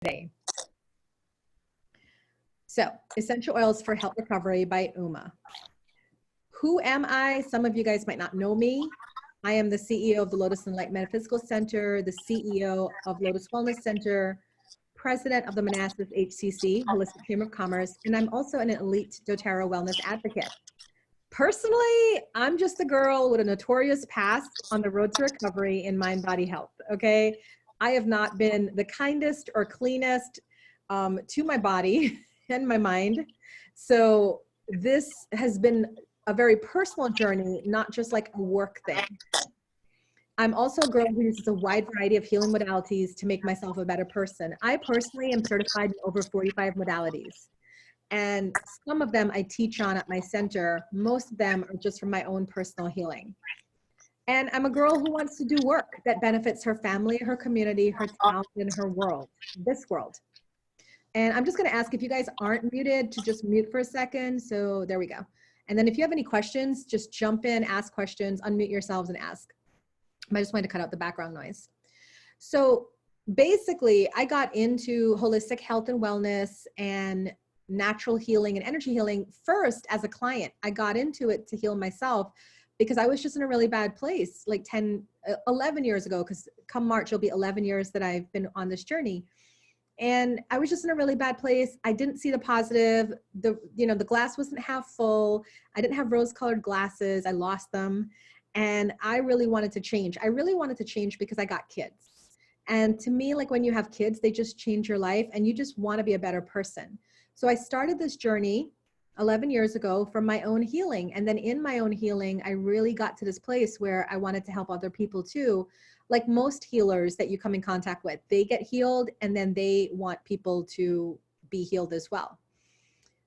today. So, Essential Oils for Health Recovery by Uma. Who am I? Some of you guys might not know me. I am the CEO of the Lotus and Light Metaphysical Center, the CEO of Lotus Wellness Center, president of the Manassas HCC, Holistic Chamber of Commerce, and I'm also an elite doTERRA wellness advocate. Personally, I'm just a girl with a notorious past on the road to recovery in mind, body, health, okay? I have not been the kindest or cleanest to my body and my mind. So this has been a very personal journey, not just like a work thing. I'm also a girl who uses a wide variety of healing modalities to make myself a better person. I personally am certified in over 45 modalities. And some of them I teach on at my center. Most of them are just from my own personal healing. And I'm a girl who wants to do work that benefits her family, her community, her town, and her world, this world. And I'm just gonna ask if you guys aren't muted to just mute for a second. So there we go. And then if you have any questions, just jump in, ask questions, unmute yourselves and ask. I just wanted to cut out the background noise. So basically, I got into holistic health and wellness and natural healing and energy healing first as a client. I got into it to heal myself because I was just in a really bad place like 11 years ago, because come March, it'll be 11 years that I've been on this journey. And I was just in a really bad place. I didn't see the positive. The glass wasn't half full. I didn't have rose-colored glasses. I lost them. And I really wanted to change. I really wanted to change because I got kids. And to me, like when you have kids, they just change your life and you just want to be a better person. So I started this journey 11 years ago from my own healing. And then in my own healing, I really got to this place where I wanted to help other people too. Like most healers that you come in contact with, they get healed and then they want people to be healed as well.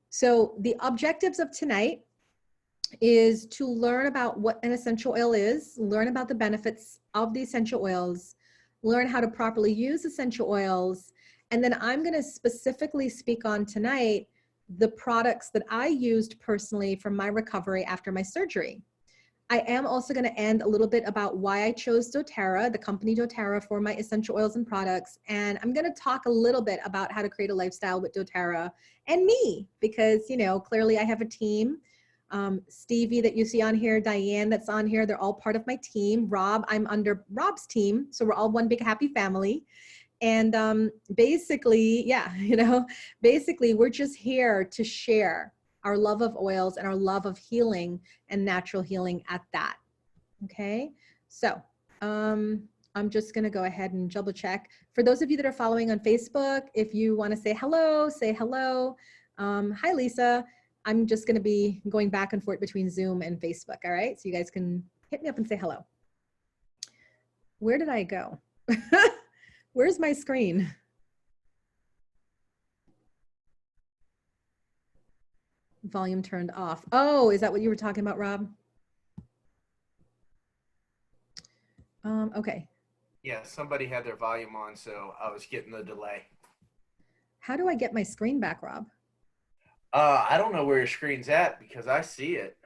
So the objectives of tonight is to learn about what an essential oil is, learn about the benefits of the essential oils, learn how to properly use essential oils, and then I'm going to specifically speak on tonight the products that I used personally for my recovery after my surgery. I am also going to end a little bit about why I chose doTERRA, the company doTERRA, for my essential oils and products. And I'm going to talk a little bit about how to create a lifestyle with doTERRA and me, because, you know, clearly I have a team. Stevie that you see on here, Diane that's on here, they're all part of my team. Rob, I'm under Rob's team. So we're all one big happy family. And basically, yeah, you know, basically we're just here to share our love of oils and our love of healing and natural healing at that. Okay, so I'm just gonna go ahead and double check. For those of you that are following on Facebook, if you wanna say hello, say hello. Hi, Lisa. I'm just gonna be going back and forth between Zoom and Facebook, all right? So you guys can hit me up and say hello. Where did I go? Where's my screen? Volume turned off. Oh, is that what you were talking about, Rob? Okay. Yeah, somebody had their volume on, so I was getting the delay. How do I get my screen back, Rob? I don't know where your screen's at because I see it.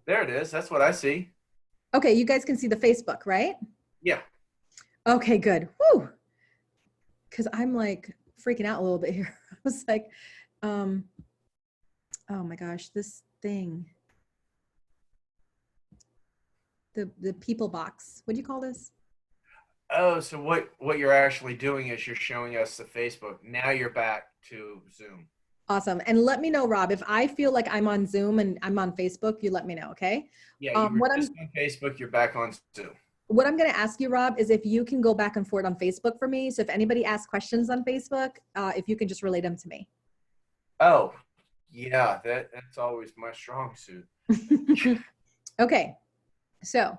There it is. That's what I see. Okay, you guys can see the Facebook, right? Yeah. Okay, good. Whew. Because I'm like freaking out a little bit here. I was like, oh my gosh, this thing. The people box. What do you call this? Oh, so what you're actually doing is you're showing us the Facebook. Now you're back to Zoom. Awesome. And let me know, Rob, if I feel like I'm on Zoom and I'm on Facebook, you let me know, okay? Yeah, you were just on Facebook, you're back on Zoom. What I'm going to ask you, Rob, is if you can go back and forth on Facebook for me. So if anybody asks questions on Facebook, if you can just relay them to me. Oh, yeah, that's always my strong suit. Okay, so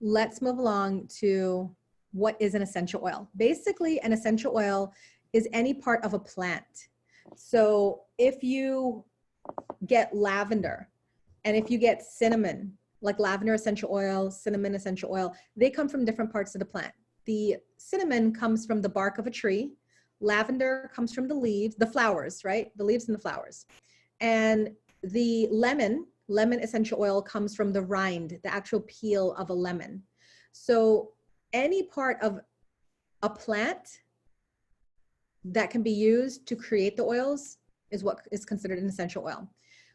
let's move along to what is an essential oil. Basically, an essential oil is any part of a plant. So if you get lavender and if you get cinnamon, like lavender essential oil, cinnamon essential oil, they come from different parts of the plant. The cinnamon comes from the bark of a tree. Lavender comes from the leaves, the flowers, right? The leaves and the flowers. And the lemon essential oil comes from the rind, the actual peel of a lemon. So any part of a plant that can be used to create the oils is what is considered an essential oil.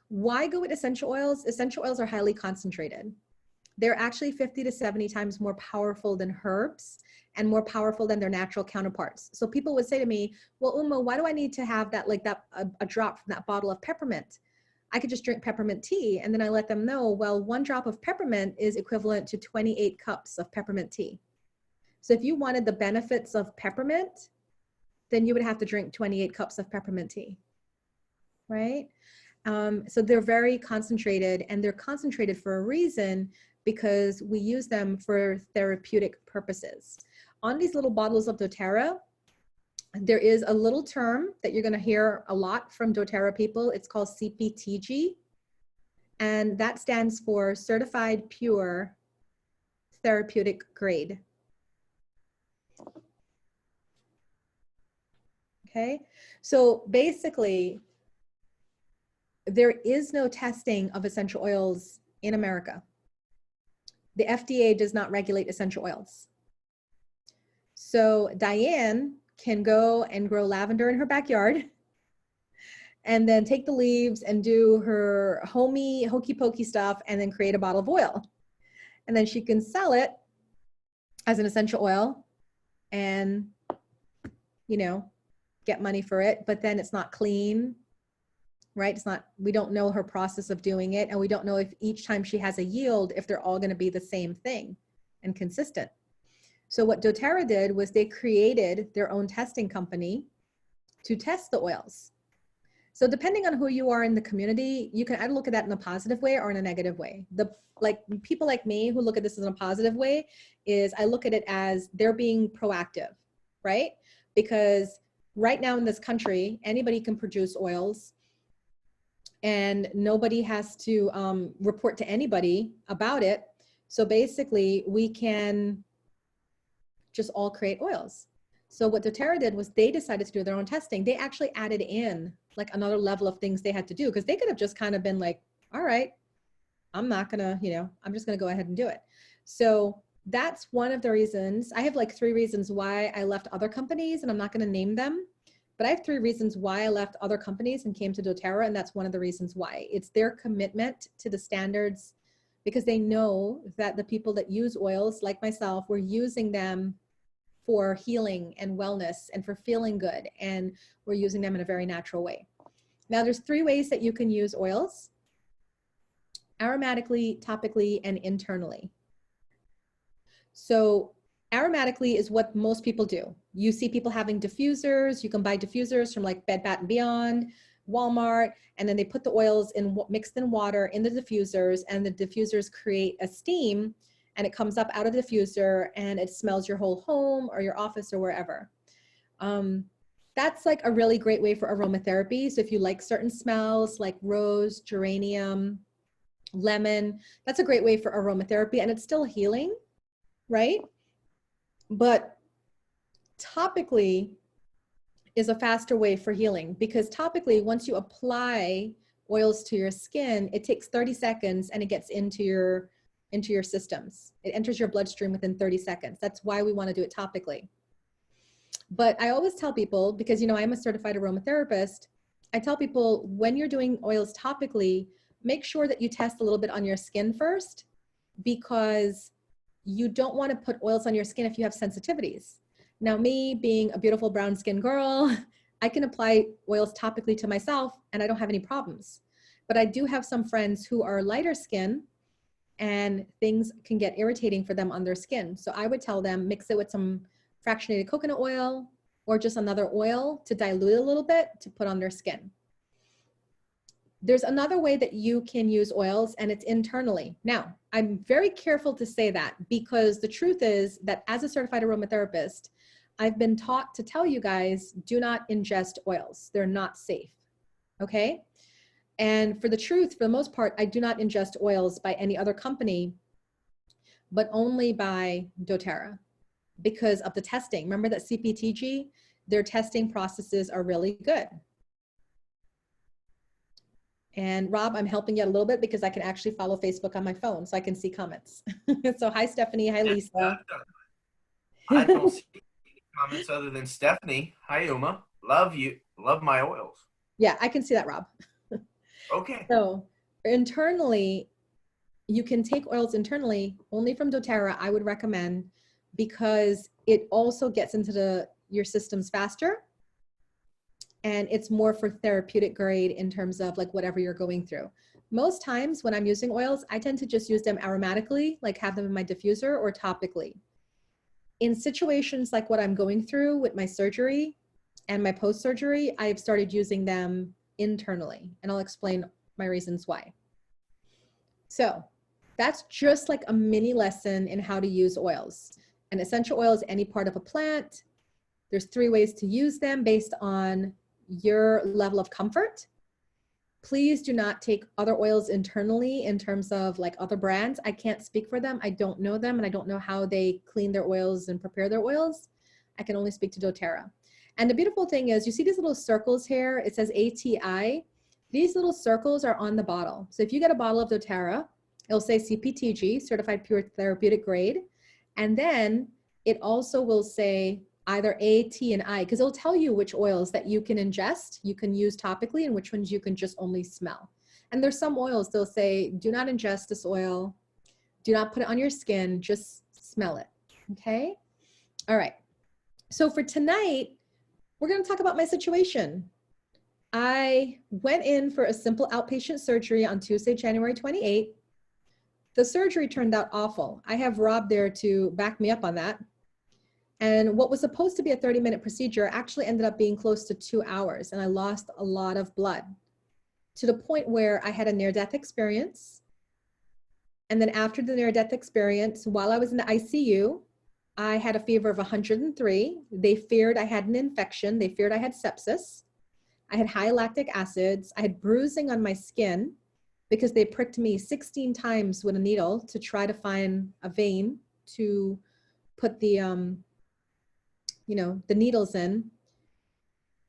Why go with essential oils? Essential oils are highly concentrated. They're actually 50 to 70 times more powerful than herbs and more powerful than their natural counterparts. So people would say to me, well, Uma, why do I need to have that, like that, a drop from that bottle of peppermint? I could just drink peppermint tea. And then I let them know, well, 1 drop of peppermint is equivalent to 28 cups of peppermint tea. So if you wanted the benefits of peppermint, then you would have to drink 28 cups of peppermint tea, right? So they're very concentrated, and they're concentrated for a reason, because we use them for therapeutic purposes. On these little bottles of doTERRA, there is a little term that you're gonna hear a lot from doTERRA people. It's called CPTG, and that stands for Certified Pure Therapeutic Grade. Okay, so basically, there is no testing of essential oils in America. The FDA does not regulate essential oils. So Diane can go and grow lavender in her backyard and then take the leaves and do her homey, hokey pokey stuff and then create a bottle of oil. And then she can sell it as an essential oil and, you know, get money for it, but then it's not clean, right? It's not, we don't know her process of doing it. And we don't know if each time she has a yield, if they're all going to be the same thing and consistent. So what doTERRA did was they created their own testing company to test the oils. So depending on who you are in the community, you can either look at that in a positive way or in a negative way. Like people like me who look at this in a positive way is I look at it as they're being proactive, right? Because right now in this country, anybody can produce oils and nobody has to report to anybody about it. So basically we can just all create oils. So what doTERRA did was they decided to do their own testing. They actually added in like another level of things they had to do, because they could have just kind of been like, all right, I'm not gonna, you know, I'm just gonna go ahead and do it. So that's one of the reasons. I have like 3 reasons why I left other companies, and I'm not gonna name them. But I have 3 reasons why I left other companies and came to doTERRA, and that's one of the reasons why. It's their commitment to the standards, because they know that the people that use oils, like myself, we're using them for healing and wellness and for feeling good, and we're using them in a very natural way. Now, there's 3 ways that you can use oils: aromatically, topically, and internally. So aromatically is what most people do. You see people having diffusers. You can buy diffusers from like Bed Bath & Beyond, Walmart, and then they put the oils in mixed in water in the diffusers, and the diffusers create a steam, and it comes up out of the diffuser and it smells your whole home or your office or wherever. That's like a really great way for aromatherapy. So if you like certain smells like rose, geranium, lemon, that's a great way for aromatherapy, and it's still healing, right? But topically is a faster way for healing, because topically, once you apply oils to your skin, it takes 30 seconds and it gets into your systems. It enters your bloodstream within 30 seconds. That's why we want to do it topically. But I always tell people, because, you know, I'm a certified aromatherapist, I tell people when you're doing oils topically, make sure that you test a little bit on your skin first, because you don't want to put oils on your skin if you have sensitivities. Now, me being a beautiful brown skin girl, I can apply oils topically to myself and I don't have any problems. But I do have some friends who are lighter skin and things can get irritating for them on their skin. So I would tell them, mix it with some fractionated coconut oil or just another oil to dilute a little bit to put on their skin. There's another way that you can use oils, and it's internally. Now, I'm very careful to say that, because the truth is that as a certified aromatherapist, I've been taught to tell you guys, do not ingest oils. They're not safe, okay? And for the truth, for the most part, I do not ingest oils by any other company, but only by doTERRA because of the testing. Remember that CPTG, their testing processes are really good. And Rob, I'm helping you a little bit because I can actually follow Facebook on my phone, so I can see comments. So hi, Stephanie. Hi, Lisa. I don't see any comments other than Stephanie. Hi, Uma. Love my oils. Yeah, I can see that, Rob. Okay. So internally, you can take oils internally only from doTERRA, I would recommend, because it also gets into your systems faster. And it's more for therapeutic grade in terms of like whatever you're going through. Most times when I'm using oils, I tend to just use them aromatically, like have them in my diffuser, or topically. In situations like what I'm going through with my surgery and my post-surgery, I've started using them internally, and I'll explain my reasons why. So that's just like a mini lesson in how to use oils. An essential oil is any part of a plant. There's 3 ways to use them based on your level of comfort. Please do not take other oils internally in terms of like other brands. I can't speak for them. I don't know them, and I don't know how they clean their oils and prepare their oils. I can only speak to doTERRA. And the beautiful thing is, you see these little circles here? It says ATI. These little circles are on the bottle. So if you get a bottle of doTERRA, it'll say CPTG, Certified Pure Therapeutic Grade. And then it also will say either A, T, and I, because it'll tell you which oils that you can ingest, you can use topically, and which ones you can just only smell. And there's some oils, they'll say, do not ingest this oil, do not put it on your skin, just smell it, okay? All right, so for tonight, we're gonna talk about my situation. I went in for a simple outpatient surgery on Tuesday, January 28th. The surgery turned out awful. I have Rob there to back me up on that. And what was supposed to be a 30-minute procedure actually ended up being close to 2 hours, and I lost a lot of blood to the point where I had a near-death experience. And then after the near-death experience, while I was in the ICU, I had a fever of 103. They feared I had an infection. They feared I had sepsis. I had high lactic acids. I had bruising on my skin because they pricked me 16 times with a needle to try to find a vein to put the the needles in.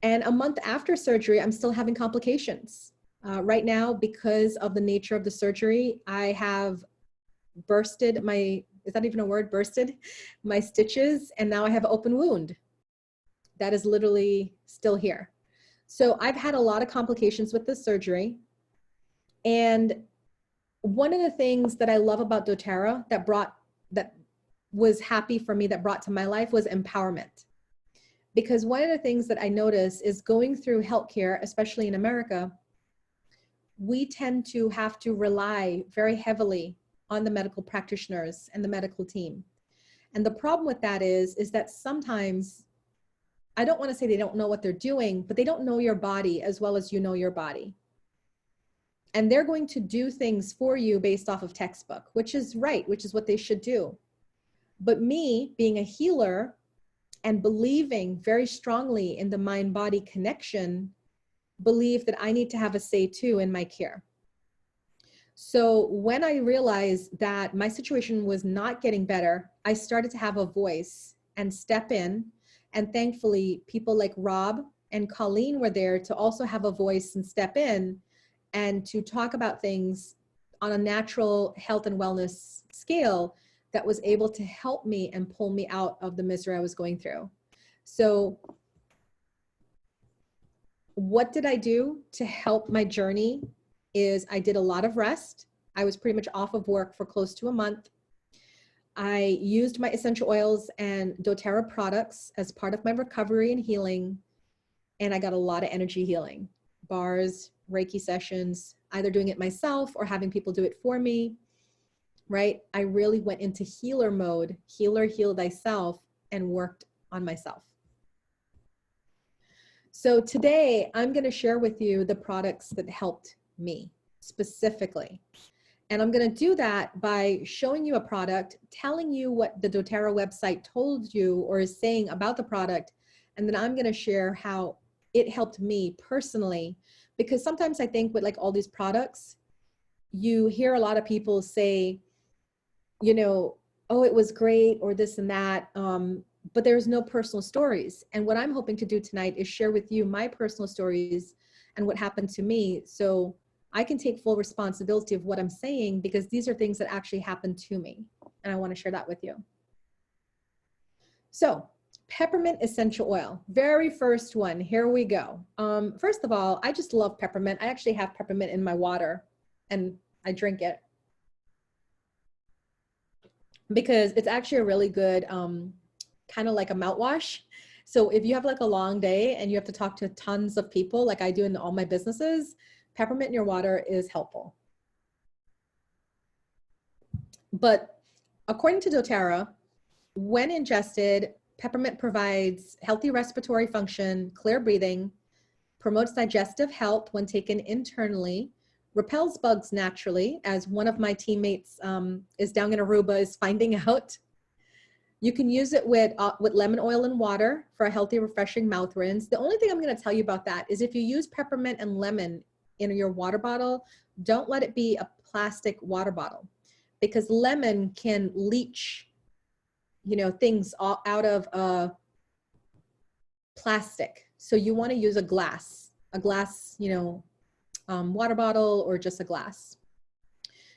And a month after surgery, I'm still having complications. Right now, because of the nature of the surgery, I have bursted my, is that even a word, bursted my stitches, and now I have an open wound that is literally still here. So I've had a lot of complications with this surgery. And one of the things that I love about doTERRA that was happy for me, that brought to my life, was empowerment. Because one of the things that I notice is going through healthcare, especially in America, we tend to have to rely very heavily on the medical practitioners and the medical team. And the problem with that is that sometimes, I don't want to say they don't know what they're doing, but they don't know your body as well as you know your body. And they're going to do things for you based off of textbook, which is right, which is what they should do. But me, being a healer and believing very strongly in the mind-body connection, believe that I need to have a say too in my care. So when I realized that my situation was not getting better, I started to have a voice and step in. And thankfully, people like Rob and Colleen were there to also have a voice and step in and to talk about things on a natural health and wellness scale that was able to help me and pull me out of the misery I was going through. So what did I do to help my journey is I did a lot of rest. I was pretty much off of work for close to a month. I used my essential oils and doTERRA products as part of my recovery and healing. And I got a lot of energy healing, bars, Reiki sessions, either doing it myself or having people do it for me, right? I really went into healer mode, healer, heal thyself, and worked on myself. So today I'm going to share with you the products that helped me specifically. And I'm going to do that by showing you a product, telling you what the doTERRA website told you or is saying about the product. And then I'm going to share how it helped me personally, because sometimes I think with like all these products, you hear a lot of people say, you know, oh, it was great or this and that. But there's no personal stories. And what I'm hoping to do tonight is share with you my personal stories and what happened to me, so I can take full responsibility of what I'm saying, because these are things that actually happened to me. And I want to share that with you. So Peppermint essential oil, very first one. Here we go. First of all, I just love peppermint. I actually have peppermint in my water and I drink it because it's actually a really good, kind of like a mouthwash. So if you have like a long day and you have to talk to tons of people, like I do in all my businesses, peppermint in your water is helpful. But according to doTERRA, when ingested, peppermint provides healthy respiratory function, clear breathing, promotes digestive health when taken internally, repels bugs naturally, as one of my teammates is down in Aruba is finding out. You can use it with lemon oil and water for a healthy, refreshing mouth rinse. The only thing I'm going to tell you about that is if you use peppermint and lemon in your water bottle, don't let it be a plastic water bottle because lemon can leach, you know, things out of plastic. So you want to use a glass, you know, water bottle or just a glass.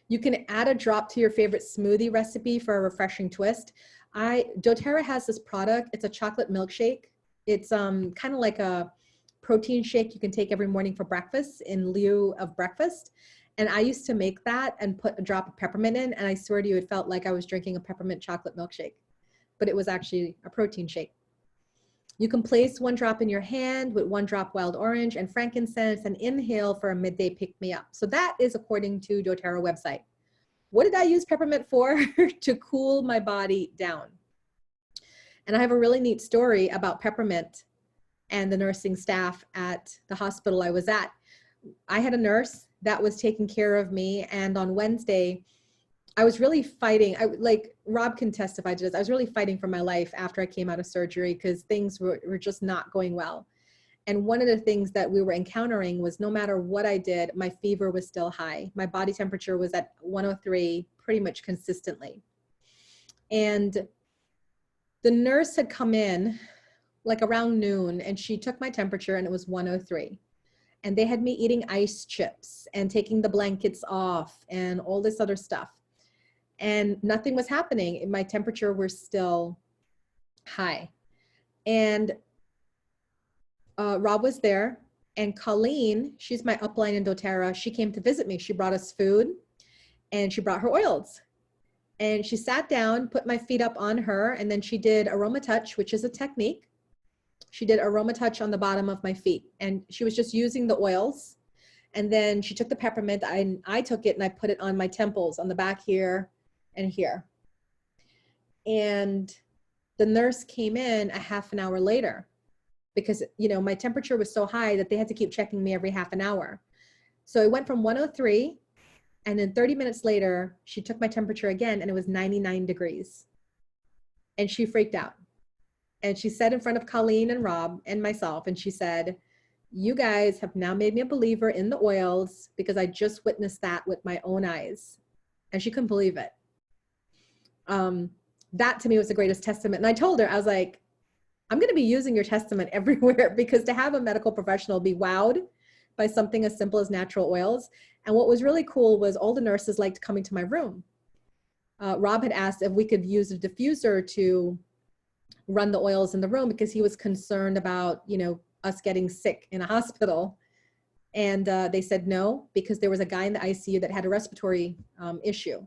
You can add a drop to your favorite smoothie recipe for a refreshing twist. doTERRA has this product. It's a chocolate milkshake. It's kind of like a protein shake you can take every morning for breakfast in lieu of breakfast. And I used to make that and put a drop of peppermint in, and I swear to you, it felt like I was drinking a peppermint chocolate milkshake, but it was actually a protein shake. You can place 1 drop in your hand with 1 drop wild orange and frankincense and inhale for a midday pick-me-up. So that is according to doTERRA website. What did I use peppermint for? To cool my body down. And I have a really neat story about peppermint and the nursing staff at the hospital I was at. I had a nurse that was taking care of me, and on Wednesday, I was really fighting. Like Rob can testify to this. I was really fighting for my life after I came out of surgery because things were just not going well. And one of the things that we were encountering was no matter what I did, my fever was still high. My body temperature was at 103 pretty much consistently. And the nurse had come in like around noon and she took my temperature and it was 103. And they had me eating ice chips and taking the blankets off and all this other stuff. And nothing was happening. My temperature was still high. And Rob was there, and Colleen, she's my upline in doTERRA, she came to visit me. She brought us food and she brought her oils. And she sat down, put my feet up on her, and then she did aroma touch, which is a technique. She did aroma touch on the bottom of my feet. And she was just using the oils. And then she took the peppermint, I took it and I put it on my temples, on the back here and here. And the nurse came in a half an hour later because, you know, my temperature was so high that they had to keep checking me every half an hour. So it went from 103, and then 30 minutes later, she took my temperature again and it was 99 degrees. And she freaked out. And she said in front of Colleen and Rob and myself, and she said, "You guys have now made me a believer in the oils because I just witnessed that with my own eyes." And she couldn't believe it. That to me was the greatest testament. And I told her, I was like, I'm going to be using your testament everywhere, because to have a medical professional be wowed by something as simple as natural oils. And what was really cool was all the nurses liked coming to my room. Rob had asked if we could use a diffuser to run the oils in the room because he was concerned about, you know, us getting sick in a hospital. And they said no, because there was a guy in the ICU that had a respiratory issue.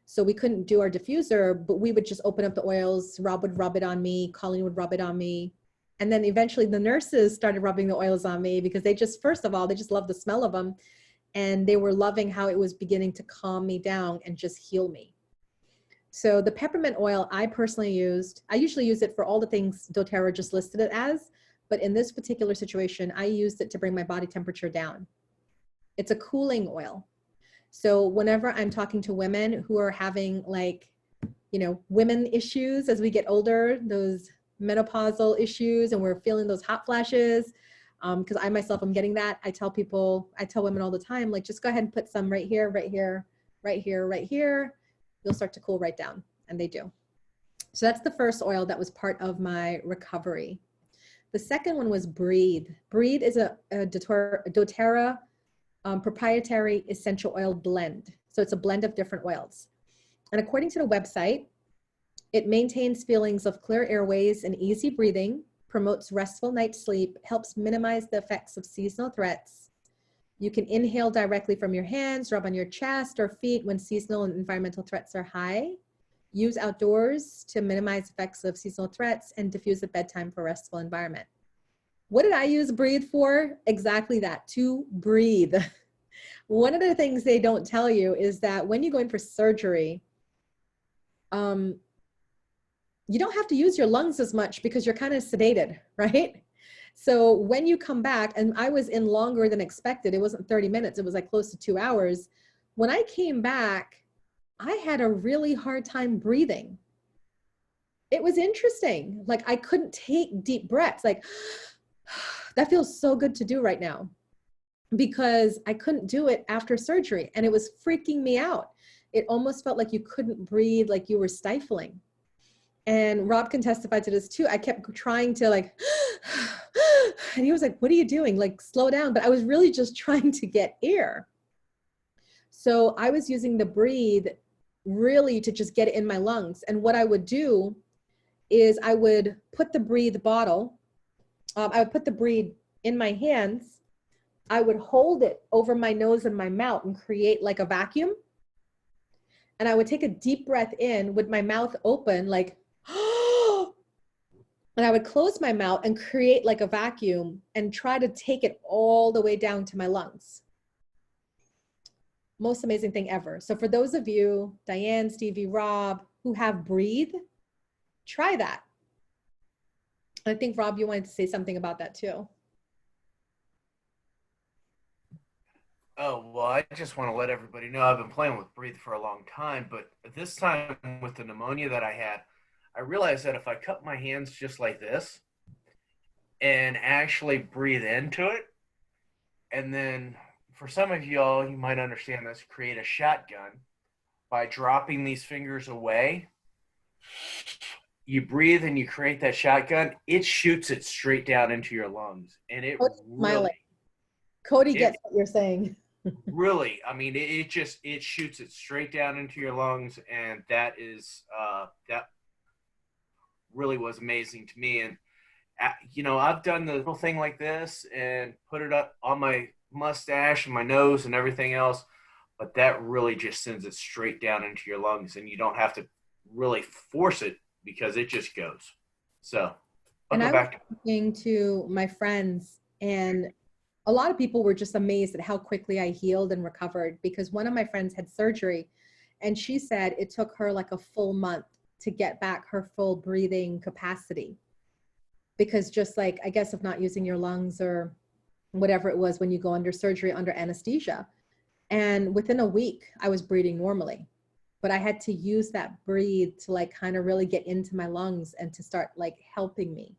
So we couldn't do our diffuser, but we would just open up the oils. Rob would rub it on me. Colleen would rub it on me. And then eventually the nurses started rubbing the oils on me because they just, first of all, they just loved the smell of them. And they were loving how it was beginning to calm me down and just heal me. So the peppermint oil I personally used, I usually use it for all the things doTERRA just listed it as, but in this particular situation, I used it to bring my body temperature down. It's a cooling oil. So whenever I'm talking to women who are having, like, you know, women issues as we get older, those menopausal issues, and we're feeling those hot flashes, because I myself am getting that. I tell women all the time, like, just go ahead and put some right here, right here, right here, right here. You'll start to cool right down. And they do. So that's the first oil that was part of my recovery. The second one was Breathe. Breathe is a doTERRA proprietary essential oil blend. So it's a blend of different oils. And according to the website, It maintains feelings of clear airways and easy breathing, promotes restful night's sleep, helps minimize the effects of seasonal threats. You can inhale directly from your hands, rub on your chest or feet when seasonal and environmental threats are high. Use outdoors to minimize effects of seasonal threats and diffuse at bedtime for a restful environment. What did I use breathe for? Exactly that, to breathe. One of the things they don't tell you is that when you go in for surgery, you don't have to use your lungs as much because you're kind of sedated, right? So when you come back, and I was in longer than expected, it wasn't 30 minutes, it was like close to 2 hours. When I came back, I had a really hard time breathing. It was interesting. Like I couldn't take deep breaths. Like that feels so good to do right now because I couldn't do it after surgery and it was freaking me out. It almost felt like you couldn't breathe, like you were stifling. And Rob can testify to this too. I kept trying to like, and he was like, what are you doing? Like slow down. But I was really just trying to get air. So I was using the breathe really to just get it in my lungs. And what I would do is I would put the breathe bottle, I would put the breathe in my hands. I would hold it over my nose and my mouth and create like a vacuum. And I would take a deep breath in with my mouth open, like, and I would close my mouth and create like a vacuum and try to take it all the way down to my lungs. Most amazing thing ever. So for those of you, Diane, Stevie, Rob, who have breathe, try that. I think Rob, you wanted to say something about that too. Oh, well, I just want to let everybody know I've been playing with breathe for a long time, but this time with the pneumonia that I had, I realized that if I cup my hands just like this and actually breathe into it, and then for some of y'all, you might understand this, create a shotgun by dropping these fingers away. You breathe and you create that shotgun, it shoots it straight down into your lungs. And it really, Cody gets what you're saying. Really, I mean, it shoots it straight down into your lungs. And that is, that really was amazing to me. And, you know, I've done the little thing like this and put it up on my mustache and my nose and everything else. But that really just sends it straight down into your lungs. And you don't have to really force it because it just goes. So I'll go back. I was talking to my friends, and a lot of people were just amazed at how quickly I healed and recovered, because one of my friends had surgery and she said it took her like a full month to get back her full breathing capacity, because just like, I guess, of not using your lungs or whatever it was when you go under surgery under anesthesia. And within a week I was breathing normally, but I had to use that breathe to like kind of really get into my lungs and to start like helping me.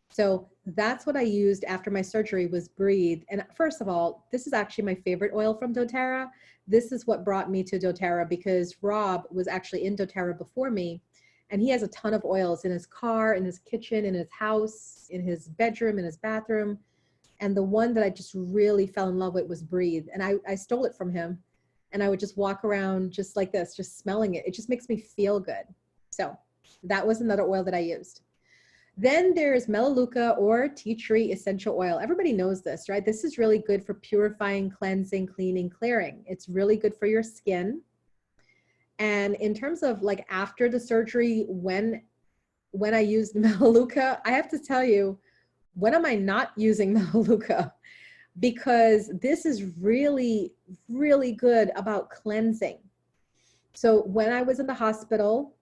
So that's what I used after my surgery, was breathe. And first of all, this is actually my favorite oil from doTERRA. This is what brought me to doTERRA, because Rob was actually in doTERRA before me, and he has a ton of oils in his car, in his kitchen, in his house, in his bedroom, in his bathroom. And the one that I just really fell in love with was breathe. And I stole it from him, and I would just walk around just like this, just smelling it. It just makes me feel good. So that was another oil that I used. Then there's Melaleuca or tea tree essential oil. Everybody knows this, right? This is really good for purifying, cleansing, cleaning, clearing. It's really good for your skin. And in terms of like after the surgery, when I used Melaleuca, I have to tell you, when am I not using Melaleuca? Because this is really, really good about cleansing. So when I was in the hospital,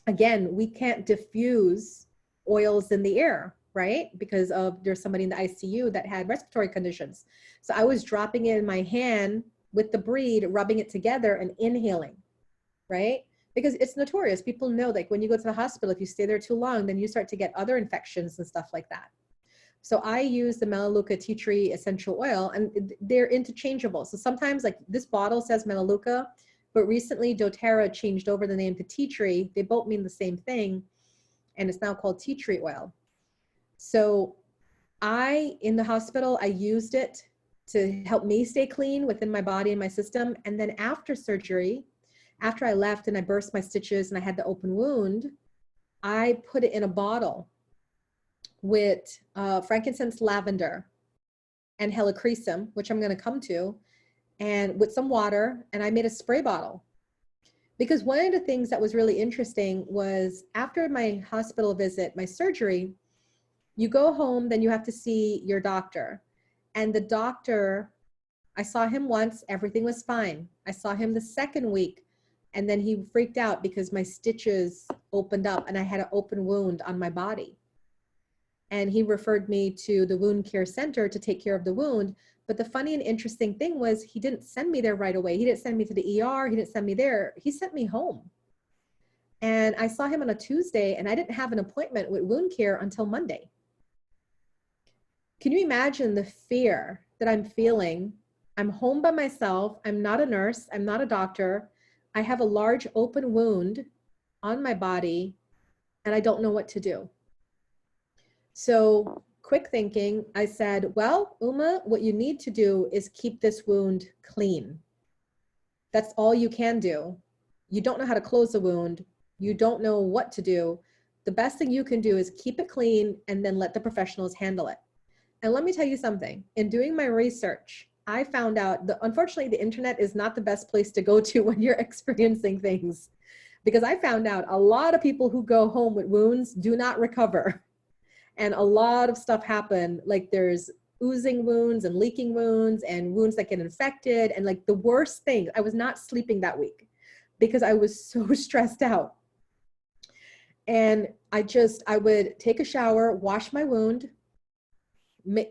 again, we can't diffuse oils in the air, right? Because there's somebody in the ICU that had respiratory conditions. So I was dropping it in my hand with the breed, rubbing it together and inhaling, right? Because it's notorious. People know, like when you go to the hospital, if you stay there too long, then you start to get other infections and stuff like that. So I use the Melaleuca tea tree essential oil, and they're interchangeable. So sometimes, like this bottle says Melaleuca, but recently doTERRA changed over the name to tea tree. They both mean the same thing, and it's now called tea tree oil. So in the hospital, I used it to help me stay clean within my body and my system. And then after surgery, after I left and I burst my stitches and I had the open wound, I put it in a bottle with frankincense, lavender, and helichrysum, which I'm going to come to, and with some water, and I made a spray bottle. Because one of the things that was really interesting was after my hospital visit, my surgery, you go home, then you have to see your doctor. And the doctor, I saw him once, everything was fine. I saw him the second week, and then he freaked out because my stitches opened up and I had an open wound on my body. And he referred me to the wound care center to take care of the wound. But the funny and interesting thing was he didn't send me there right away. He didn't send me to the ER. He didn't send me there. He sent me home. And I saw him on a Tuesday, and I didn't have an appointment with wound care until Monday. Can you imagine the fear that I'm feeling? I'm home by myself. I'm not a nurse. I'm not a doctor. I have a large open wound on my body, and I don't know what to do. So quick thinking, I said, well, Uma, what you need to do is keep this wound clean. That's all you can do. You don't know how to close a wound. You don't know what to do. The best thing you can do is keep it clean and then let the professionals handle it. And let me tell you something. In doing my research, I found out that unfortunately the internet is not the best place to go to when you're experiencing things. Because I found out a lot of people who go home with wounds do not recover. And a lot of stuff happened, like there's oozing wounds and leaking wounds and wounds that get infected. And like the worst thing, I was not sleeping that week because I was so stressed out. And I would take a shower, wash my wound,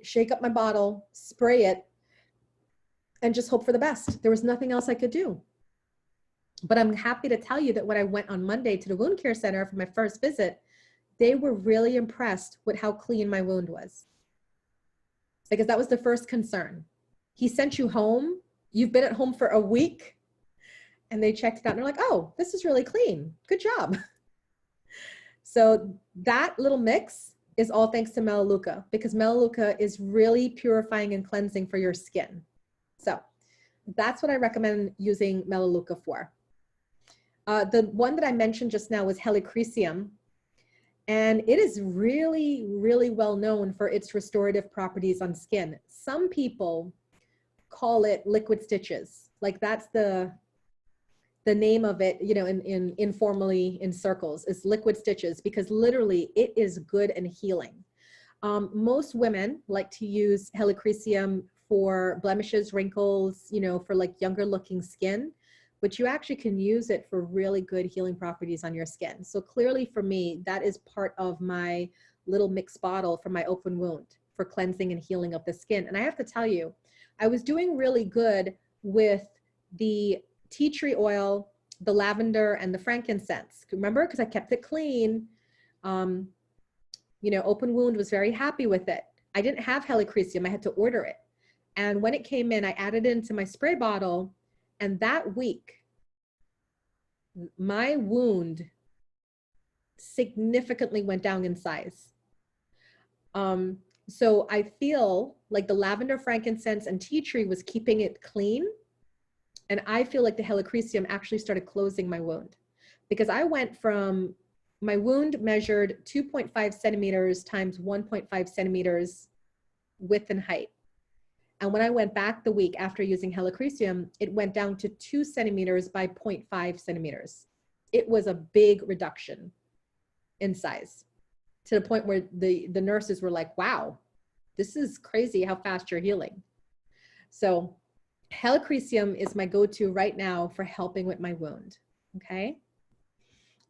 shake up my bottle, spray it, and just hope for the best. There was nothing else I could do. But I'm happy to tell you that when I went on Monday to the wound care center for my first visit, they were really impressed with how clean my wound was. Because that was the first concern. He sent you home. You've been at home for a week. And they checked it out and they're like, oh, this is really clean. Good job. So that little mix is all thanks to Melaleuca, because Melaleuca is really purifying and cleansing for your skin. So that's what I recommend using Melaleuca for. The one that I mentioned just now was Helichrysum. And it is really, really well known for its restorative properties on skin. Some people call it liquid stitches. Like that's the name of it, you know, informally in circles, is liquid stitches, because literally it is good and healing. Most women like to use Helichrysum for blemishes, wrinkles, you know, for like younger looking skin. But you actually can use it for really good healing properties on your skin. So clearly for me, that is part of my little mixed bottle for my open wound for cleansing and healing of the skin. And I have to tell you, I was doing really good with the tea tree oil, the lavender, and the frankincense. Remember, because I kept it clean. You know, open wound was very happy with it. I didn't have Helichrysum, I had to order it. And when it came in, I added it into my spray bottle. And that week, my wound significantly went down in size. So I feel like the lavender, frankincense, and tea tree was keeping it clean. And I feel like the Helichrysum actually started closing my wound, because I went from, my wound measured 2.5 centimeters times 1.5 centimeters width and height. And when I went back the week after using Helichrysum, it went down to 2 centimeters by 0.5 centimeters. It was a big reduction in size, to the point where the nurses were like, wow, this is crazy how fast you're healing. So Helichrysum is my go-to right now for helping with my wound, okay?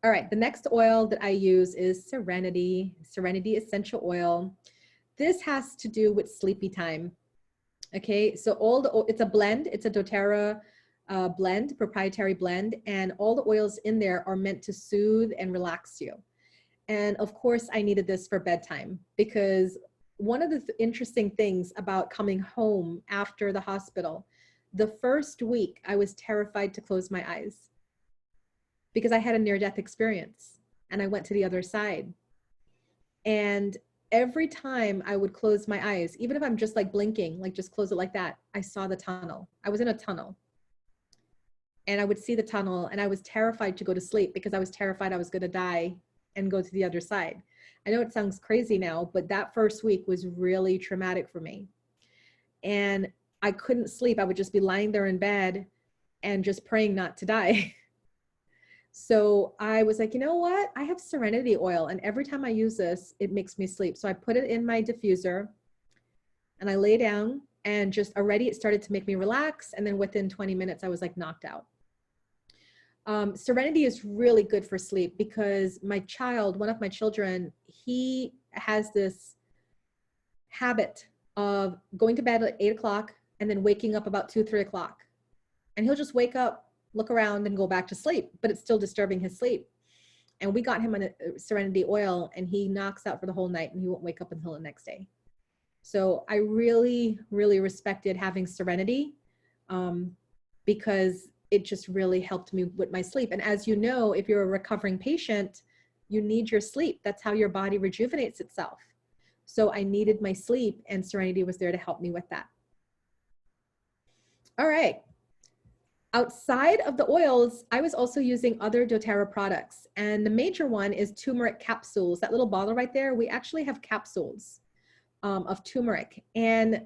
All right, the next oil that I use is Serenity essential oil. This has to do with sleepy time. Okay, so it's a blend, it's a doTERRA blend, proprietary blend, and all the oils in there are meant to soothe and relax you. And of course I needed this for bedtime, because one of the interesting things about coming home after the hospital, the first week I was terrified to close my eyes because I had a near-death experience and I went to the other side. And every time I would close my eyes, even if I'm just like blinking, like just close it like that, I saw the tunnel. I was in a tunnel. And I would see the tunnel and I was terrified to go to sleep because I was terrified I was going to die and go to the other side. I know it sounds crazy now, but that first week was really traumatic for me. And I couldn't sleep. I would just be lying there in bed and just praying not to die. So I was like, you know what? I have Serenity oil, and every time I use this, it makes me sleep. So I put it in my diffuser and I lay down, and just already it started to make me relax. And then within 20 minutes, I was like knocked out. Serenity is really good for sleep because my child, one of my children, he has this habit of going to bed at 8 o'clock and then waking up about 2, 3 o'clock. And he'll just wake up, look around, and go back to sleep, but it's still disturbing his sleep. And we got him on a Serenity oil, and he knocks out for the whole night, and he won't wake up until the next day. So I really, really respected having Serenity because it just really helped me with my sleep. And as you know, if you're a recovering patient, you need your sleep. That's how your body rejuvenates itself. So I needed my sleep, and Serenity was there to help me with that. All right. Outside of the oils, I was also using other doTERRA products. And the major one is turmeric capsules. That little bottle right there, we actually have capsules of turmeric. And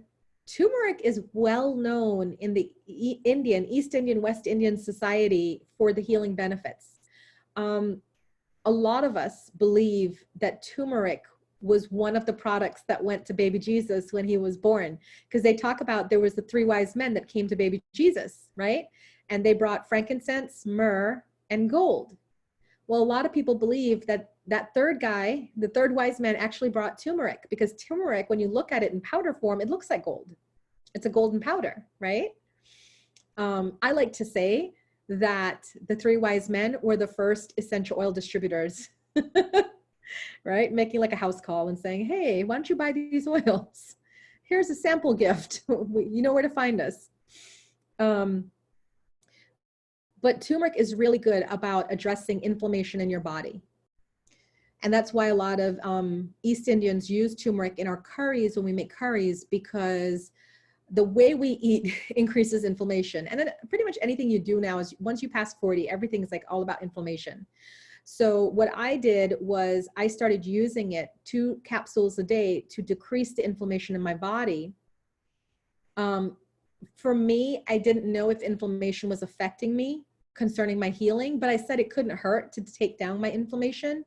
turmeric is well known in the East Indian, West Indian society for the healing benefits. A lot of us believe that turmeric was one of the products that went to baby Jesus when he was born, because they talk about there was the 3 wise men that came to baby Jesus, right? And they brought frankincense, myrrh, and gold. Well, a lot of people believe that that third guy, the 3rd wise man, actually brought turmeric, because turmeric, when you look at it in powder form, it looks like gold. It's a golden powder, right? I like to say that the 3 wise men were the first essential oil distributors, right? Making like a house call and saying, hey, why don't you buy these oils? Here's a sample gift. You know where to find us. But turmeric is really good about addressing inflammation in your body. And that's why a lot of East Indians use turmeric in our curries when we make curries, because the way we eat increases inflammation. And then pretty much anything you do now is, once you pass 40, everything is like all about inflammation. So what I did was I started using it 2 capsules a day to decrease the inflammation in my body. For me, I didn't know if inflammation was affecting me concerning my healing, but I said it couldn't hurt to take down my inflammation.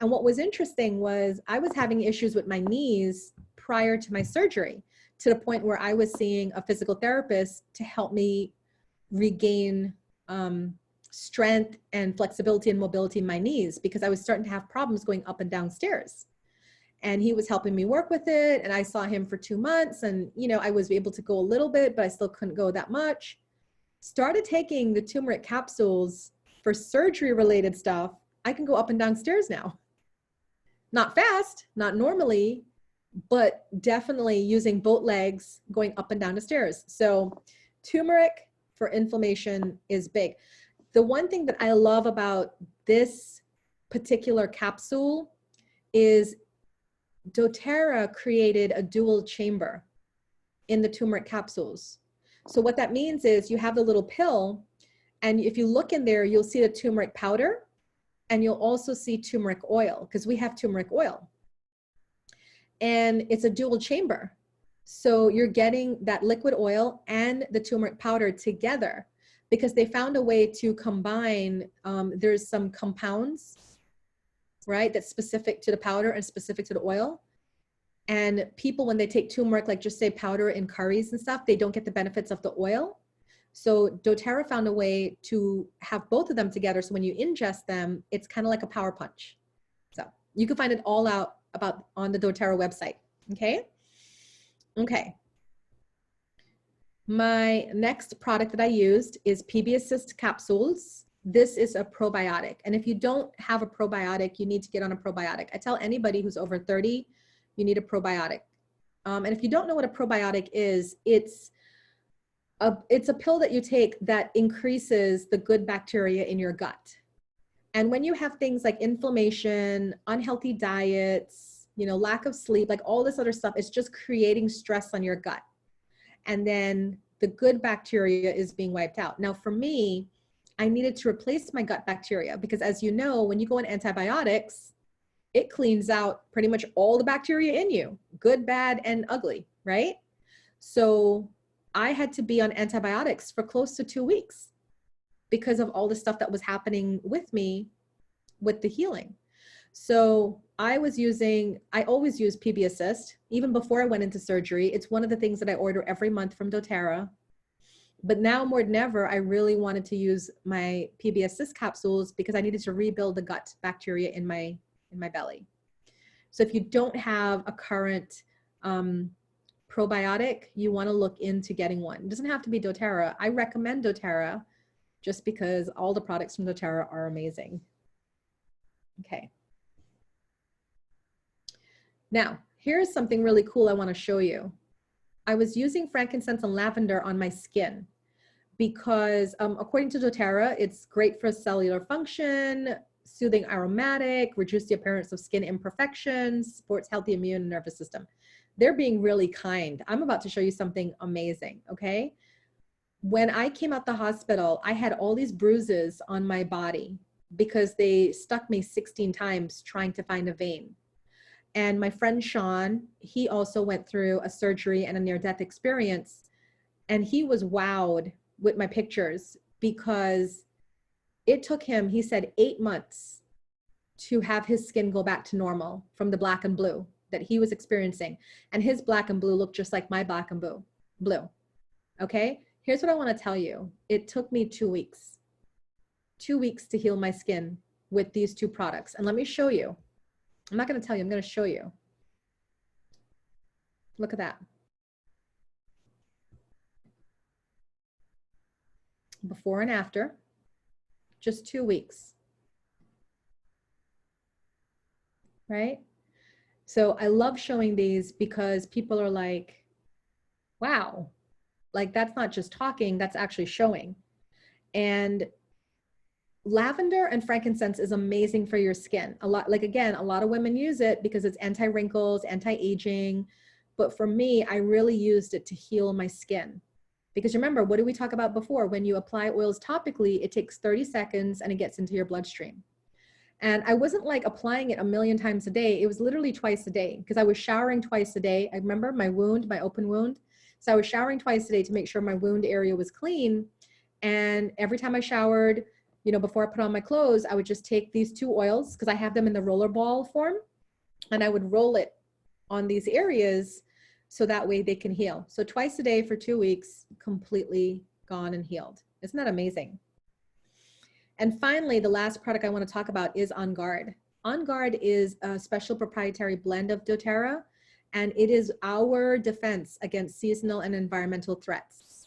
And what was interesting was I was having issues with my knees prior to my surgery, to the point where I was seeing a physical therapist to help me regain strength and flexibility and mobility in my knees, because I was starting to have problems going up and down stairs. And he was helping me work with it. And I saw him for 2 months, and, you know, I was able to go a little bit, but I still couldn't go that much. Started taking the turmeric capsules for surgery related stuff. I can go up and down stairs now. Not fast, not normally, but definitely using both legs going up and down the stairs. So turmeric for inflammation is big. The one thing that I love about this particular capsule is doTERRA created a dual chamber in the turmeric capsules. So what that means is you have the little pill, and if you look in there, you'll see the turmeric powder, and you'll also see turmeric oil, because we have turmeric oil. And it's a dual chamber. So you're getting that liquid oil and the turmeric powder together, because they found a way to combine, there's some compounds, right, that's specific to the powder and specific to the oil. And people, when they take turmeric, like just say powder in curries and stuff, they don't get the benefits of the oil. So doTERRA found a way to have both of them together. So when you ingest them, it's kind of like a power punch. So you can find it all out about on the doTERRA website. Okay. Okay. My next product that I used is PB Assist capsules. This is a probiotic. And if you don't have a probiotic, you need to get on a probiotic. I tell anybody who's over 30, you need a probiotic. And if you don't know what a probiotic is, it's a pill that you take that increases the good bacteria in your gut. And when you have things like inflammation, unhealthy diets, you know, lack of sleep, like all this other stuff, it's just creating stress on your gut. And then the good bacteria is being wiped out. Now, for me, I needed to replace my gut bacteria because, as you know, when you go on antibiotics, it cleans out pretty much all the bacteria in you, good, bad, and ugly, right? So I had to be on antibiotics for close to 2 weeks because of all the stuff that was happening with me with the healing. So I always use PB Assist, even before I went into surgery. It's one of the things that I order every month from doTERRA. But now more than ever, I really wanted to use my PB Assist capsules because I needed to rebuild the gut bacteria in my belly. So if you don't have a current probiotic, you want to look into getting one. It doesn't have to be doTERRA. I recommend doTERRA just because all the products from doTERRA are amazing. Okay. Now, here's something really cool I want to show you. I was using frankincense and lavender on my skin because according to doTERRA, it's great for cellular function, soothing aromatic, reduce the appearance of skin imperfections, supports healthy immune and nervous system. They're being really kind. I'm about to show you something amazing, okay? When I came out the hospital, I had all these bruises on my body because they stuck me 16 times trying to find a vein. And my friend Sean, he also went through a surgery and a near-death experience. And he was wowed with my pictures because it took him, he said, 8 months to have his skin go back to normal from the black and blue that he was experiencing. And his black and blue looked just like my black and blue. Okay? Here's what I want to tell you. It took me 2 weeks. 2 weeks to heal my skin with these two products. And let me show you. I'm not going to tell you, I'm going to show you. Look at that. Before and after, just 2 weeks. Right? So I love showing these because people are like, wow, like that's not just talking, that's actually showing. And lavender and frankincense is amazing for your skin. A lot of women use it because it's anti-wrinkles, anti-aging. But for me, I really used it to heal my skin. Because remember, what did we talk about before? When you apply oils topically, it takes 30 seconds and it gets into your bloodstream. And I wasn't like applying it a million times a day. It was literally twice a day because I was showering twice a day. I remember my wound, my open wound. So I was showering twice a day to make sure my wound area was clean. And every time I showered, you know, before I put on my clothes, I would just take these two oils because I have them in the roller ball form and I would roll it on these areas so that way they can heal. So twice a day for 2 weeks, completely gone and healed. Isn't that amazing? And finally, the last product I want to talk about is OnGuard. OnGuard is a special proprietary blend of doTERRA, and it is our defense against seasonal and environmental threats.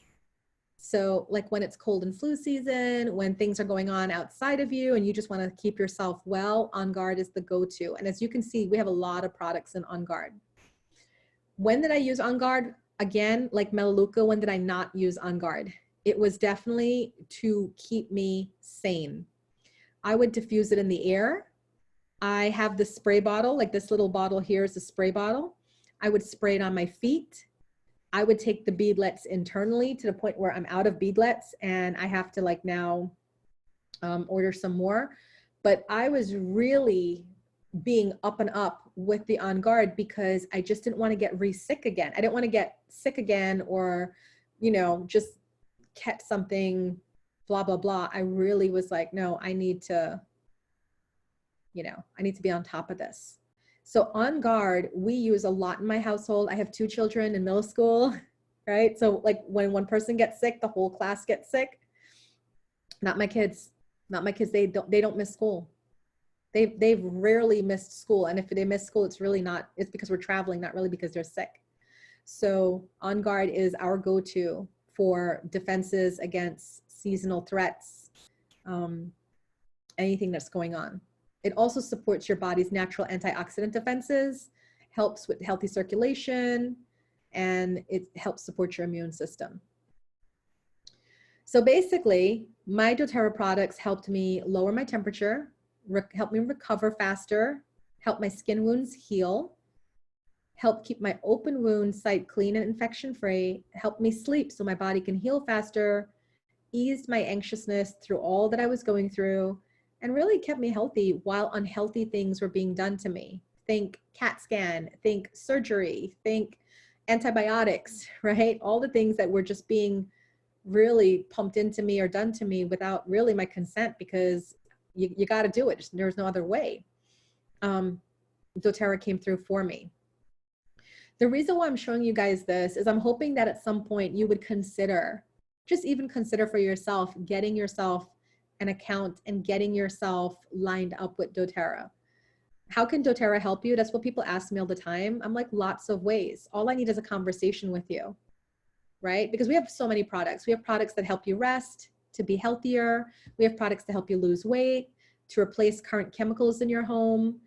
So like when it's cold and flu season, when things are going on outside of you and you just want to keep yourself well, OnGuard is the go-to. And as you can see, we have a lot of products in OnGuard. When did I use OnGuard? Again, like Melaleuca, when did I not use OnGuard? It was definitely to keep me sane. I would diffuse it in the air. I have the spray bottle, like this little bottle here is a spray bottle. I would spray it on my feet. I would take the beadlets internally to the point where I'm out of beadlets and I have to like now order some more. But I was really being up and up with the OnGuard because I just didn't want to get re-sick again. I didn't want to get sick again or, you know, just catch something, blah, blah, blah. I really was like, no, I need to, you know, I need to be on top of this. So OnGuard, we use a lot in my household. I have 2 children in middle school, right? So like when one person gets sick, the whole class gets sick. Not my kids, not my kids. They don't miss school. They've rarely missed school. And if they miss school, it's really not, it's because we're traveling, not really because they're sick. So OnGuard is our go-to for defenses against seasonal threats, anything that's going on. It also supports your body's natural antioxidant defenses, helps with healthy circulation, and it helps support your immune system. So basically, my doTERRA products helped me lower my temperature, help me recover faster, help my skin wounds heal, help keep my open wound site clean and infection-free, help me sleep so my body can heal faster, eased my anxiousness through all that I was going through, and really kept me healthy while unhealthy things were being done to me. Think CAT scan, think surgery, think antibiotics, right? All the things that were just being really pumped into me or done to me without really my consent, because you got to do it. There's no other way. doTERRA came through for me. The reason why I'm showing you guys this is I'm hoping that at some point you would consider, just even consider for yourself, getting yourself an account and getting yourself lined up with doTERRA. How can doTERRA help you? That's what people ask me all the time. I'm like, lots of ways. All I need is a conversation with you, right? Because we have so many products. We have products that help you rest, to be healthier. We have products to help you lose weight, to replace current chemicals in your home,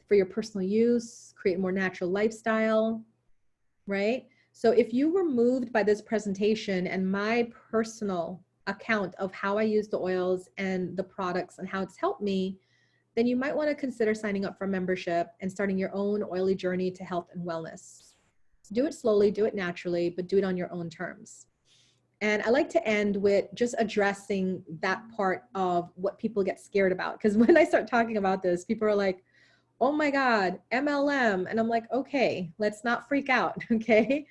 for your personal use, create a more natural lifestyle, right? So if you were moved by this presentation and my personal account of how I use the oils and the products and how it's helped me, then you might want to consider signing up for membership and starting your own oily journey to health and wellness. Do it slowly, do it naturally, but do it on your own terms. And I like to end with just addressing that part of what people get scared about. Because when I start talking about this, people are like, oh my God, MLM. And I'm like, okay, let's not freak out, okay?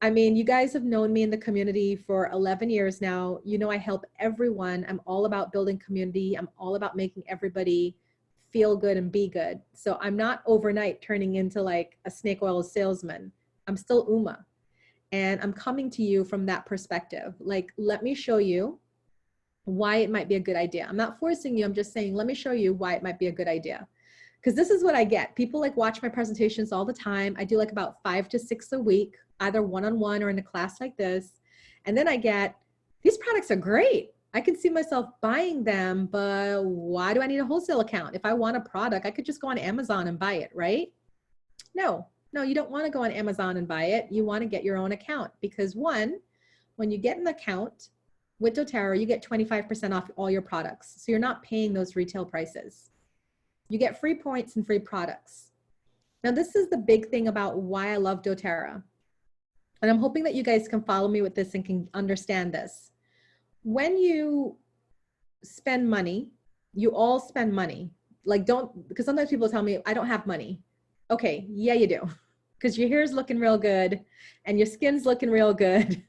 I mean, you guys have known me in the community for 11 years now. You know, I help everyone. I'm all about building community. I'm all about making everybody feel good and be good. So I'm not overnight turning into like a snake oil salesman. I'm still Uma. And I'm coming to you from that perspective. Like, let me show you why it might be a good idea. I'm not forcing you. I'm just saying, let me show you why it might be a good idea. Because this is what I get. People like watch my presentations all the time. I do like about 5 to 6 a week, either one-on-one or in a class like this. And then I get, these products are great. I can see myself buying them, but why do I need a wholesale account? If I want a product, I could just go on Amazon and buy it, right? No, you don't want to go on Amazon and buy it. You want to get your own account because one, when you get an account with doTERRA, you get 25% off all your products. So you're not paying those retail prices. You get free points and free products. Now, this is the big thing about why I love doTERRA. And I'm hoping that you guys can follow me with this and can understand this. When you spend money, you all spend money. Like because sometimes people tell me, I don't have money. Okay, yeah, you do. Because your hair's looking real good and your skin's looking real good,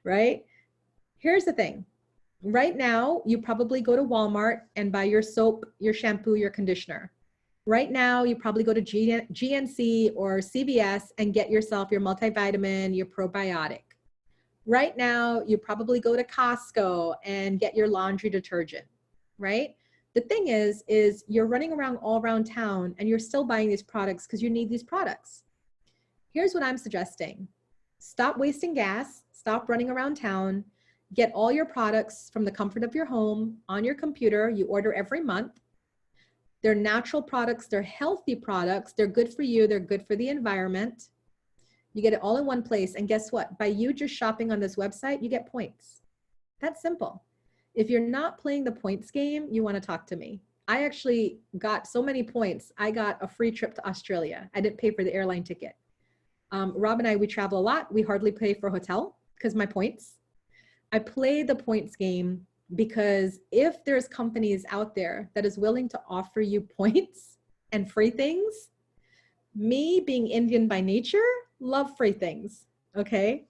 right? Here's the thing. Right now, you probably go to Walmart and buy your soap, your shampoo, your conditioner. Right now, you probably go to GNC or CVS and get yourself your multivitamin, your probiotic. Right now, you probably go to Costco and get your laundry detergent, right? The thing is you're running around all around town and you're still buying these products because you need these products. Here's what I'm suggesting. Stop wasting gas, stop running around town, get all your products from the comfort of your home on your computer. You order every month. They're natural products, they're healthy products, they're good for you, they're good for the environment. You get it all in one place. And guess what? By you just shopping on this website, you get points. That's simple. If you're not playing the points game, you want to talk to me. I actually got so many points. I got a free trip to Australia. I didn't pay for the airline ticket. Rob and I, we travel a lot. We hardly pay for a hotel because my points. I play the points game because if there's companies out there that is willing to offer you points and free things, me being Indian by nature, love free things, okay?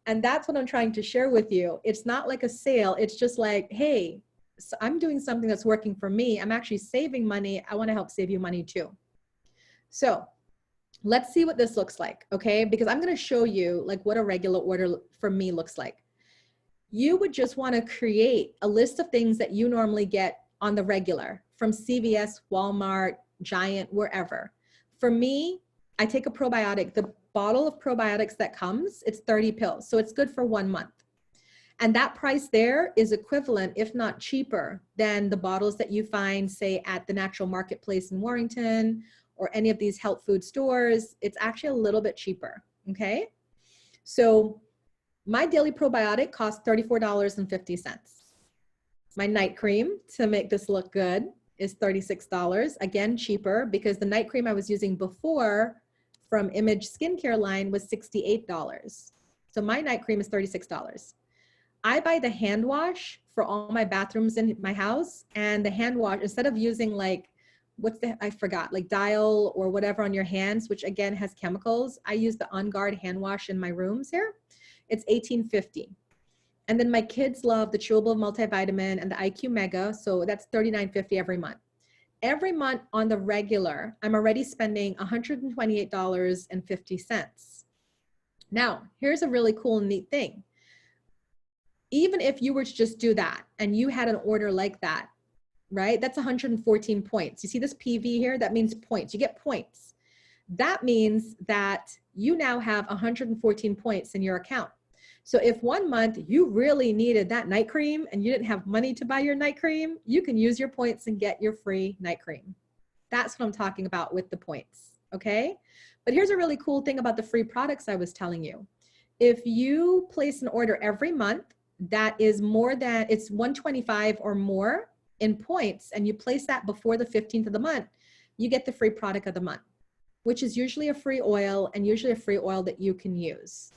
And that's what I'm trying to share with you. It's not like a sale. It's just like, hey, so I'm doing something that's working for me. I'm actually saving money. I want to help save you money too. So let's see what this looks like, okay? Because I'm going to show you like what a regular order for me looks like. You would just want to create a list of things that you normally get on the regular from CVS, Walmart, Giant, wherever. For me, I take a probiotic. The bottle of probiotics that comes, it's 30 pills. So it's good for 1 month. And that price there is equivalent, if not cheaper, than the bottles that you find, say, at the Natural Marketplace in Warrington or any of these health food stores. It's actually a little bit cheaper, okay? So my daily probiotic costs $34.50. My night cream, to make this look good, is $36. Again, cheaper because the night cream I was using before from Image Skincare line was $68. So my night cream is $36. I buy the hand wash for all my bathrooms in my house, and the hand wash, instead of using like, I forgot, like Dial or whatever on your hands, which again has chemicals, I use the OnGuard hand wash in my rooms here. It's $18.50. And then my kids love the chewable multivitamin and the IQ Mega, so that's $39.50 every month. Every month on the regular, I'm already spending $128.50. Now, here's a really cool and neat thing. Even if you were to just do that and you had an order like that, right? That's 114 points. You see this PV here? That means points. You get points. That means that you now have 114 points in your account. So if one month you really needed that night cream and you didn't have money to buy your night cream, you can use your points and get your free night cream. That's what I'm talking about with the points, okay? But here's a really cool thing about the free products I was telling you. If you place an order every month that is more than, it's 125 or more in points, and you place that before the 15th of the month, you get the free product of the month, which is usually a free oil, and usually a free oil that you can use.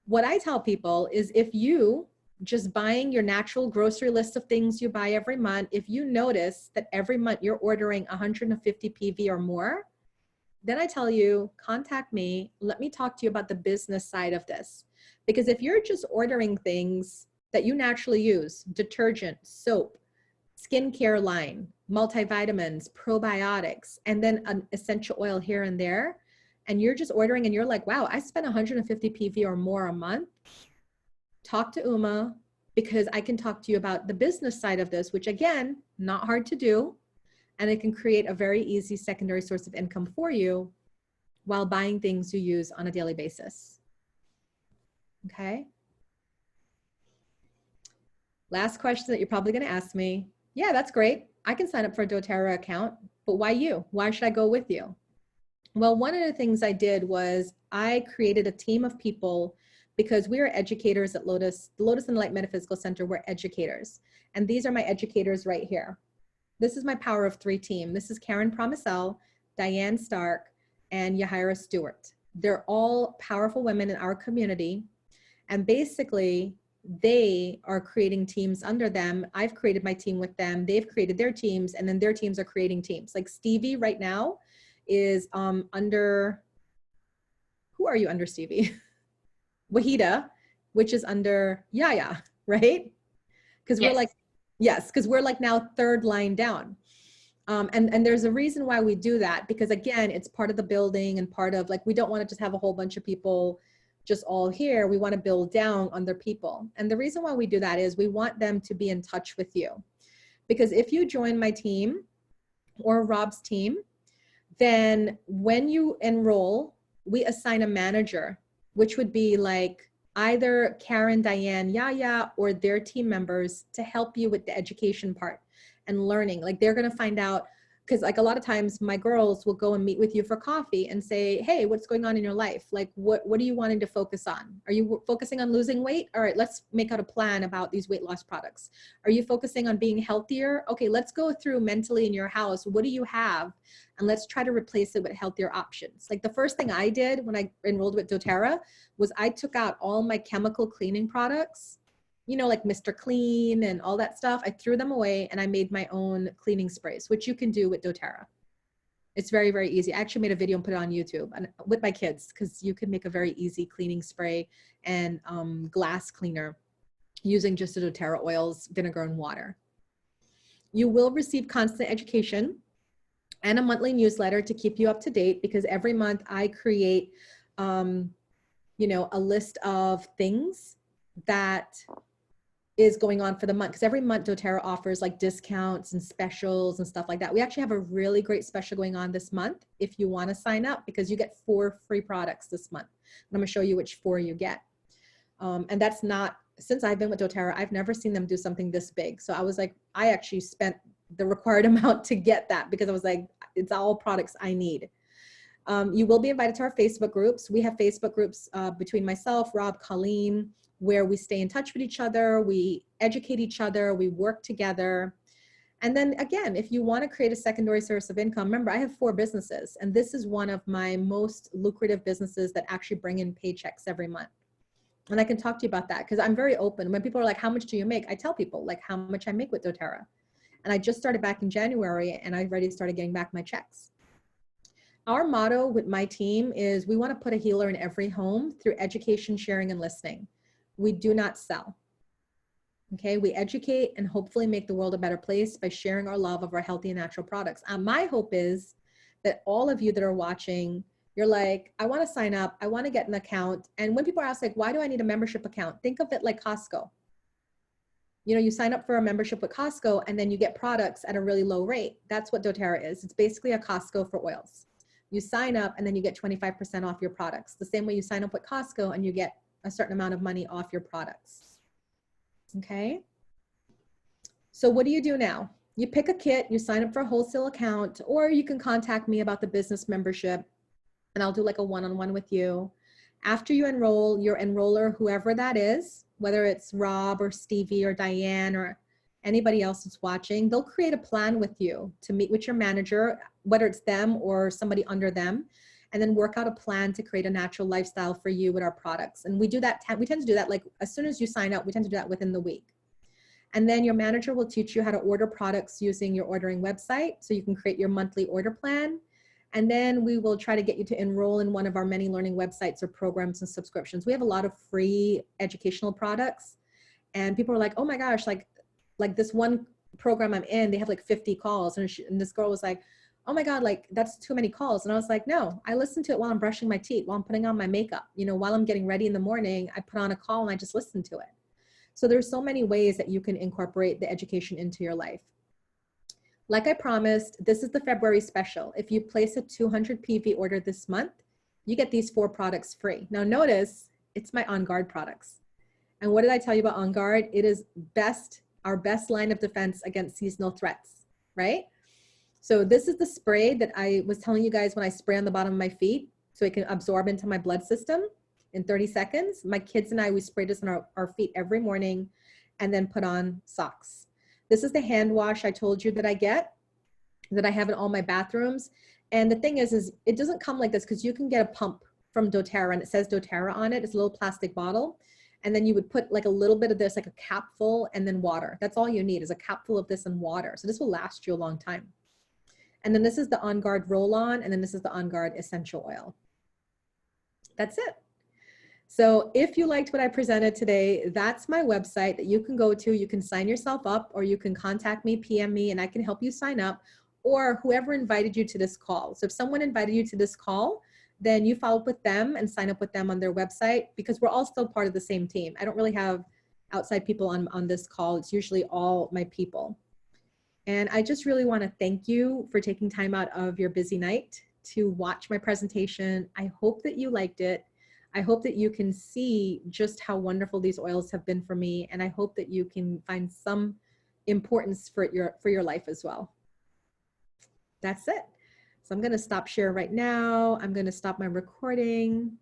What I tell people is, if you just buying your natural grocery list of things you buy every month, if you notice that every month you're ordering 150 PV or more, then I tell you, contact me. Let me talk to you about the business side of this. Because if you're just ordering things that you naturally use, detergent, soap, skincare line, multivitamins, probiotics, and then an essential oil here and there, and you're just ordering and you're like, wow, I spent 150 PV or more a month, talk to Uma, because I can talk to you about the business side of this, which again, not hard to do. And it can create a very easy secondary source of income for you while buying things you use on a daily basis. Okay. Last question that you're probably going to ask me. Yeah, that's great. I can sign up for a doTERRA account, but why you? Why should I go with you? Well, one of the things I did was I created a team of people, because we are educators at Lotus. The Lotus and Light Metaphysical Center, we're educators. And these are my educators right here. This is my Power of Three team. This is Karen Promisel, Diane Stark, and Yahira Stewart. They're all powerful women in our community. And basically, they are creating teams under them. I've created my team with them. They've created their teams, and then their teams are creating teams. Like Stevie right now is under, who are you under, Stevie? Wahida, which is under Yaya, right? Because yes. We're like, yes, because we're like now third line down. And there's a reason why we do that, because again, it's part of the building and part of, like, we don't want to just have a whole bunch of people just all here. We want to build down on their people. And the reason why we do that is we want them to be in touch with you. Because if you join my team or Rob's team, then when you enroll, we assign a manager, which would be like either Karen, Diane, Yaya, or their team members, to help you with the education part and learning. Like, they're going to find out, because like a lot of times my girls will go and meet with you for coffee and say, hey, what's going on in your life? Like, what are you wanting to focus on? Are you focusing on losing weight? All right, let's make out a plan about these weight loss products. Are you focusing on being healthier? Okay, let's go through mentally in your house. What do you have? And let's try to replace it with healthier options. Like, the first thing I did when I enrolled with doTERRA was I took out all my chemical cleaning products, you know, like Mr. Clean and all that stuff. I threw them away and I made my own cleaning sprays, which you can do with doTERRA. It's very, very easy. I actually made a video and put it on YouTube and with my kids, because you can make a very easy cleaning spray and glass cleaner using just the doTERRA oils, vinegar, and water. You will receive constant education and a monthly newsletter to keep you up to date, because every month I create, you know, a list of things that is going on for the month, because every month doTERRA offers like discounts and specials and stuff like that. We actually have a really great special going on this month if you want to sign up, because you get 4 free products this month. And I'm going to show you which 4 you get. And that's not, since I've been with doTERRA, I've never seen them do something this big. So I was like, I actually spent the required amount to get that, because I was like, it's all products I need. You will be invited to our Facebook groups. We have Facebook groups between myself, Rob, Colleen, where we stay in touch with each other, we educate each other, we work together. And then again, if you want to create a secondary source of income, remember, I have 4 businesses, and this is one of my most lucrative businesses that actually bring in paychecks every month. And I can talk to you about that because I'm very open. When people are like, how much do you make? I tell people like how much I make with doTERRA. And I just started back in January and I already started getting back my checks. Our motto with my team is we want to put a healer in every home through education, sharing, and listening. We do not sell. Okay, we educate and hopefully make the world a better place by sharing our love of our healthy and natural products. My hope is that all of you that are watching, you're like, I want to sign up. I want to get an account. And when people ask like, why do I need a membership account? Think of it like Costco. You know, you sign up for a membership with Costco and then you get products at a really low rate. That's what doTERRA is. It's basically a Costco for oils. You sign up and then you get 25% off your products. The same way you sign up with Costco and you get a certain amount of money off your products. Okay. So what do you do now? You pick a kit, you sign up for a wholesale account, or you can contact me about the business membership and I'll do like a one-on-one with you. After you enroll, your enroller, whoever that is, whether it's Rob or Stevie or Diane or anybody else that's watching, they'll create a plan with you to meet with your manager, whether it's them or somebody under them, and then work out a plan to create a natural lifestyle for you with our products. And we do that, we tend to do that like as soon as you sign up, we tend to do that within the week. And then your manager will teach you how to order products using your ordering website so you can create your monthly order plan. And then we will try to get you to enroll in one of our many learning websites or programs and subscriptions. We have a lot of free educational products and people are like, oh my gosh, like this one program I'm in, they have like 50 calls. And this girl was like, oh my God, like that's too many calls. And I was like, no, I listen to it while I'm brushing my teeth, while I'm putting on my makeup, you know, while I'm getting ready in the morning, I put on a call and I just listen to it. So there's so many ways that you can incorporate the education into your life. Like I promised, this is the February special. If you place a 200 PV order this month, you get these 4 products free. Now notice, it's my OnGuard products. And what did I tell you about OnGuard? It is our best line of defense against seasonal threats, right? So this is the spray that I was telling you guys when I spray on the bottom of my feet so it can absorb into my blood system in 30 seconds. My kids and I, we spray this on our feet every morning and then put on socks. This is the hand wash I told you that I get, that I have in all my bathrooms. And the thing is it doesn't come like this because you can get a pump from doTERRA and it says doTERRA on it. It's a little plastic bottle. And then you would put like a little bit of this, like a capful and then water. That's all you need is a capful of this and water. So this will last you a long time. And then this is the OnGuard roll-on and then this is the OnGuard essential oil. That's it. So if you liked what I presented today, that's my website that you can go to. You can sign yourself up or you can contact me, PM me, and I can help you sign up or whoever invited you to this call. So if someone invited you to this call, then you follow up with them and sign up with them on their website because we're all still part of the same team. I don't really have outside people on this call. It's usually all my people. And I just really want to thank you for taking time out of your busy night to watch my presentation. I hope that you liked it. I hope that you can see just how wonderful these oils have been for me. And I hope that you can find some importance for your life as well. That's it. So I'm going to stop share right now. I'm going to stop my recording.